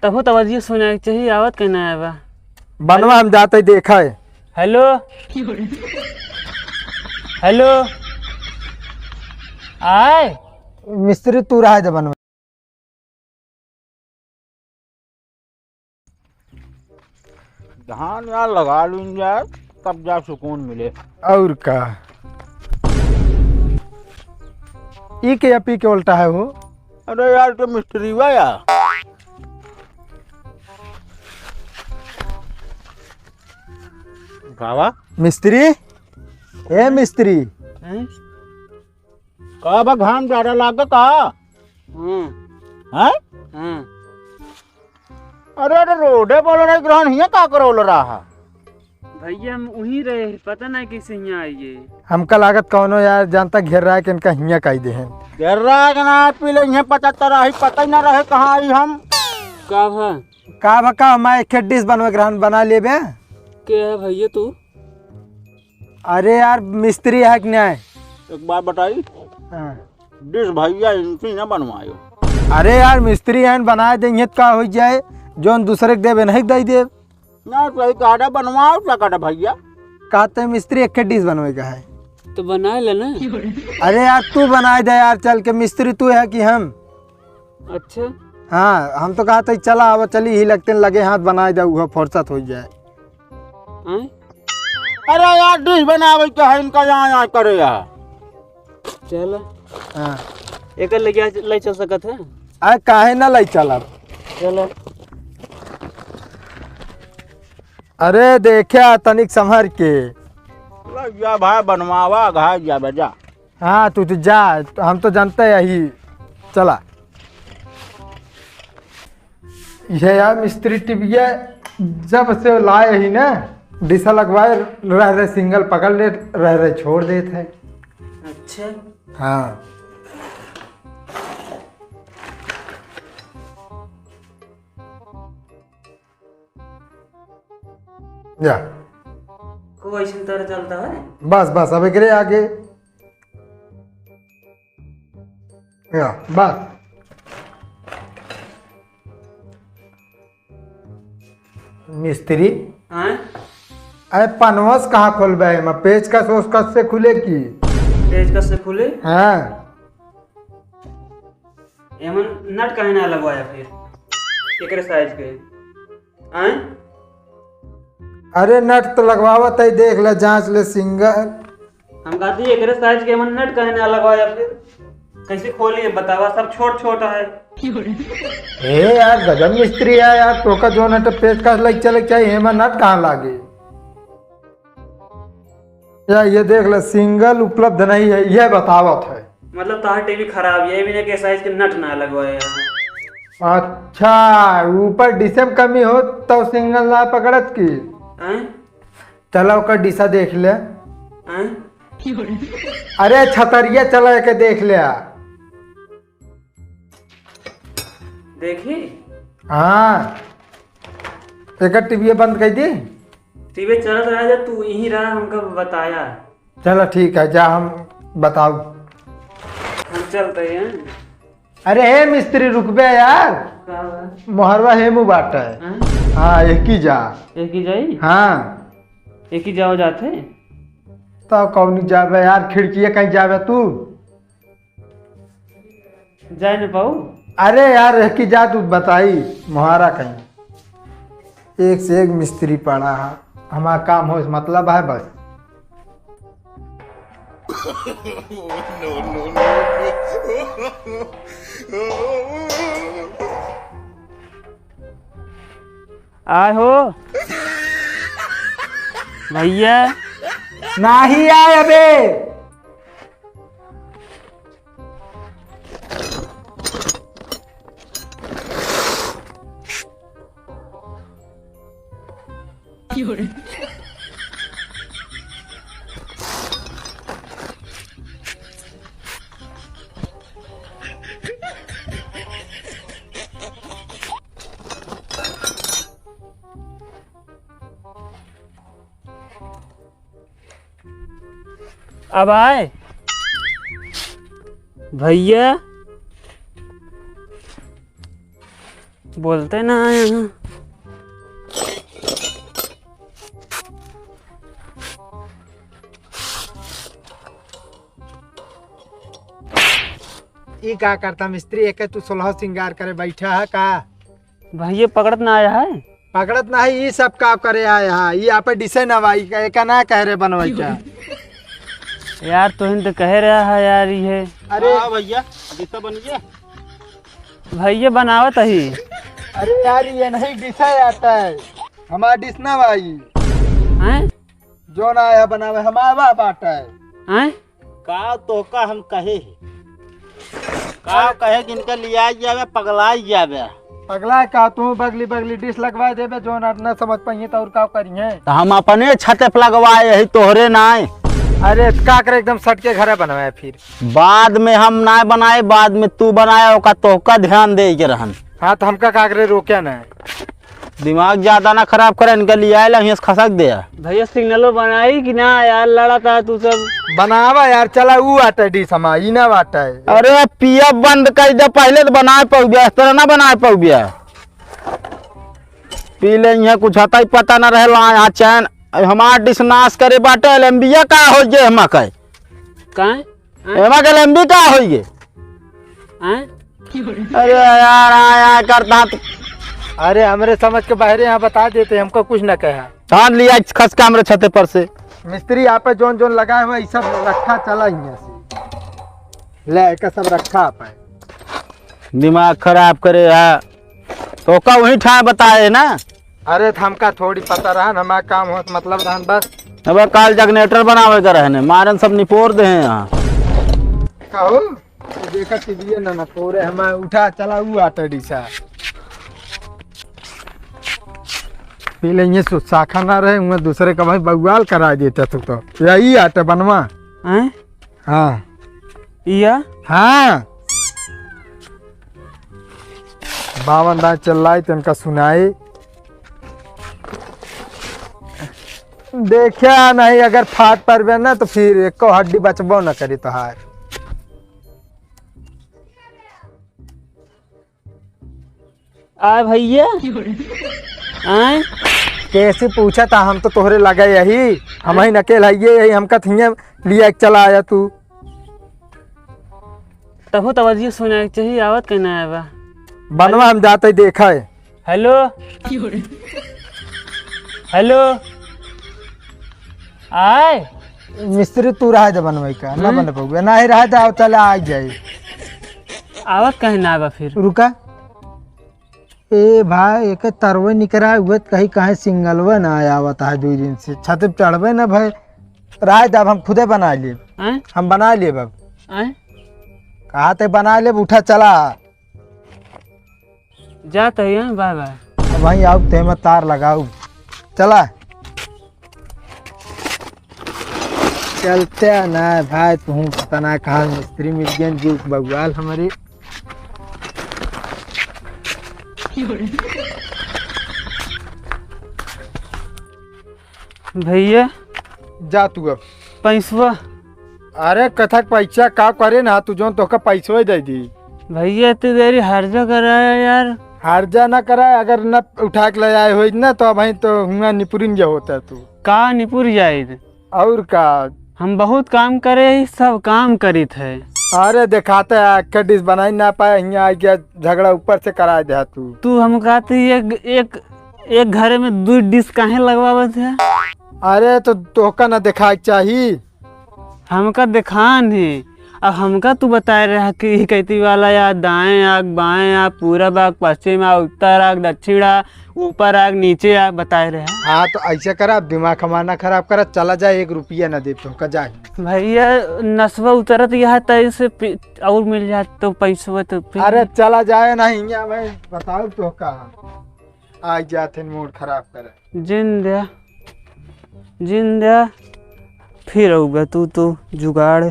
तब तवज्जो सुना चाहिए आवत कहना है बा बनवा हम जाते देखा है। हेलो हेलो आए मिस्त्री तू रहा है बनवा। धान यार लगा लूँ यार तब जा सुकून मिले। और का ई के पी के उल्टा है वो। अरे यार तो मिस्त्री हुआ यार। कावा मिस्त्री ए मिस्त्री हैं? का बा घाम ज्यादा लागे का हम्म हैं? हम्म अरे रोडे बोल रहे ग्रहण हिया का करो रहा। भैया हम वहीं रहे पता नहीं कैसे यहाँ आइए। हमका लागत कौनो यार जानता घेर रहा है कि इनका हिया काई दे हैं। घेर रहा के ना पी ले यहाँ 75 रही पता ही ना रहे कहाँ आई हम। का भा का बका हमारे एक डिश बनवे ग्रहण बना ले बे। क्या है भैया तू? अरे यार मिस्त्री है कि नहीं? एक बार बताई हाँ। डिश भैया इनसे ना बनवायो। अरे यार मिस्त्री है बनाए देंगे तो का हो जाए जो दूसरे के देवे नहीं दे दे ना सही काटा बनवाओ क्या काटा भैया। कहते मिस्त्री एक डिश बनवे का है। तो बना ले ना। अरे यार तू बनाए दे यार चल के मिस्त्री तू है कि हम। अच्छा हाँ हम तो कहते चला अब चली ही लगते लगे हाथ बनाए दे वो फुर्सत हो जाए। हैं? अरे यार डिश बनावे क्या है इनका यहाँ करे यार। चल हाँ एक ले चल सकत है। अरे काहे ना लाई चला। चलो अरे देखा तनिक संभर के। या भाई बनवावा घाय जा बेजा। हाँ तू तो जा हम तो जानते हैं यही चला। ये यार मिस्त्री टिबिया जब से लाए ही ना डिशा लगवाए रह रहे सिंगल पकड़ ले रह रहे छोड़ देते हैं। अच्छा हाँ जा कोई ऐसी तरह चलता है। बस बस अब गिरे आगे या बस मिस्त्री हैं? अरे पनवस कहाँ खोलबे मैं पेच का सोच कस से खुले की। पेज कस से खुले हाँ एमन नट काहे ना लगवाया फिर एकरे साइज के हैं? अरे नट तो लगवावत है देख ले जांच ले सिंगल। हम कहते एकरे साइज के एमन नट काहे ना लगवाया फिर कैसे खोलिए बतावा सब छोट छोट है। ए यार गजब मिस्त्री है यार तो का जो नट पेच का लग चले चाहिए हेमा नट कहाँ लागे। या ये देख ले सिंगल उपलब्ध नहीं है यह बतावत है। मतलब तार टीवी खराब है भी नहीं के साइज के नट ना लगवाया। अच्छा ऊपर डिसम कमी हो तो सिंगल ना पकड़त की। हैं? चलो का डिशा देख ले। हैं? अरे छतरिया चला के देख ले। देखी हाँ एक टीवी बंद कर दी। टीवी चलत रहा जा तू यहीं रहा हमको बताया। चलो ठीक है जा हम बताओ। हम चलते हैं। अरे हे मिस्त्री रुकबे यार का बा? मोहरवा हेमू बाट है। हैं? हाँ एक ही जा। एक ही जाई हाँ एक ही जाओ जाते तो कौन जावे यार खिड़की कहीं जावे तू। जा न पाऊ। अरे यार एक ही जा तू बताई मोहरा कहीं एक से एक मिस्त्री पड़ा है हमारा काम हो इस मतलब है बस। आए हो भैया नहीं आए अबे। अब आए भैया बोलते ना यहाँ। ये का करता मिस्त्री एक तू सोलह सिंगार करे बैठा है का? भैया पकड़त ना आया है। पकड़त नहीं, ये सब का करे आया है? ये आप डिसे नवाई का एक ना कह रहे बनवाई का। यार तो हिंद कह रहा है यार ये। अरे भैया डिशा बन गया। भैया बनावत ही। अरे यार ये नहीं डिसा आता है, हमारा डिस ना भाई हैं जो ना आया बनावे हमारा बाटा है। हैं का तो का हम कहे का कहे जिनके लिया जावे पगला जावे। पगला का तू बगली बगली डिश लगवा देबे जो ना समझ पाइए तो और का करिए। तो हम अपने छत पे लगवाए यही तोहरे नाय। अरे का करे एकदम सट के घर बनाया फिर बाद में हम ना बनाए, बाद में तू बनाया ओका तोहका ध्यान दे के रहन। हाँ तो हमका का करे रोक्या ना। दिमाग ज्यादा ना खराब करे, इनके लिए आए ला खसक दे। भैया सिग्नलो बनाई कि ना यार, लड़ा था तू सब। बनावा यार, चला वो आता है डिश हमारा ई ना आता है। अरे पिया बंद कर दे, पहले तो बनाए पौबिया, इस तरह ना बनाए पौबिया। पी ले यहाँ कुछ हता ही पता ना रहे यहाँ चैन हमारा डिश नाश करे बाटे। लंबिया का हो जे हम कहे एमा के लंबी का हो गे। अरे यार आया करता तो अरे हमरे समझ के बाहर यहाँ बता देते, हमको कुछ न कहा। धान लिया खस के हमरे छते पर से। मिस्त्री आप जोन जोन लगाए हुआ सब रखा चला यहाँ से ले का सब रखा आप है। दिमाग खराब करे है तो का वही ठाए बताए ना। अरे हमका थोड़ी पता रहा हमारा काम हो मतलब रहन बस। अब काल जनरेटर बनावे का रहने मारन सब निपोर दे हैं यहाँ। कहो देखा टीवी ना तोरे हम उठा चला वो आटा डिशा पी लेंगे शाखा ना रहे हुए दूसरे का भाई बगवाल करा देता तू तो यही आटा बनवा। हाँ या हाँ बावन दान चल रहा है तिनका सुनाई देखा नहीं, अगर फाट पर ना तो फिर एक हड्डी बचबो न करी तोहार। आ भैया आए कैसे पूछा था, हम तो तोहरे लगे यही हम ही नकेल है यही हमका थिया लिया चला आया तू। तब तवज्जो सुना चाहिए, आवत कहना है बा बनवा हम जाते देखा है। हेलो हेलो आए मिस्त्री तू रहा जा बनवाई का ना बन पाऊंगा ना ही रहा जा चले आ जाए। आवत कहना है बा फिर रुका ए भाई एक तरवे निकरा हुए कहीं कहीं सिंगलवा ना आया हुआ था 2 दिन से छत पे चढ़वे ना भाई राय जब हम खुदे बना लिए हम बना लिए अब कहा थे बना ले उठा चला जाते हैं बाय बाय। अब वहीं आओ ते में तार लगाऊ चला चलते ना भाई तू पता ना कहा मिस्त्री मिल गया जो बगवाल हमारे। भैया जा तू अब पैसवा। अरे कथक पैसा का करे ना तू जो तो का पैसा दे दी। भैया इतनी देरी हर्जा कर रहा है यार। हर्जा ना कराए, अगर न उठा के ले आए हो ना तो भाई तो हुआ निपुरिन जा होता तू का निपुर जाए और का। हम बहुत काम करे सब काम करी थे। अरे दिखाते है डिश बनाई ना पाए यहाँ आ गया झगड़ा ऊपर से करा दे तू हम कहती एक घर में 2 डिश काहे लगवावत है। अरे तो तोका ना दिखा चाहिए हमका दिखान है। अब हमका तू बता रहा कि कहती वाला या दाएं आग बाएं आग पूरब आग पश्चिम आग उत्तर आग दक्षिण आग ऊपर आग नीचे आग बता रहे हैं। हाँ तो ऐसे करा दिमाग हमारा खराब करा चला जाए 1 रुपया न दे तो जाए। भैया नसवा उतरत यहाँ तय से और मिल जाए तो पैसा तो अरे चला जाए ना यहाँ मैं बताओ तो का आ जाते मूड खराब करे जिंदा फिर होगा तू तो जुगाड़।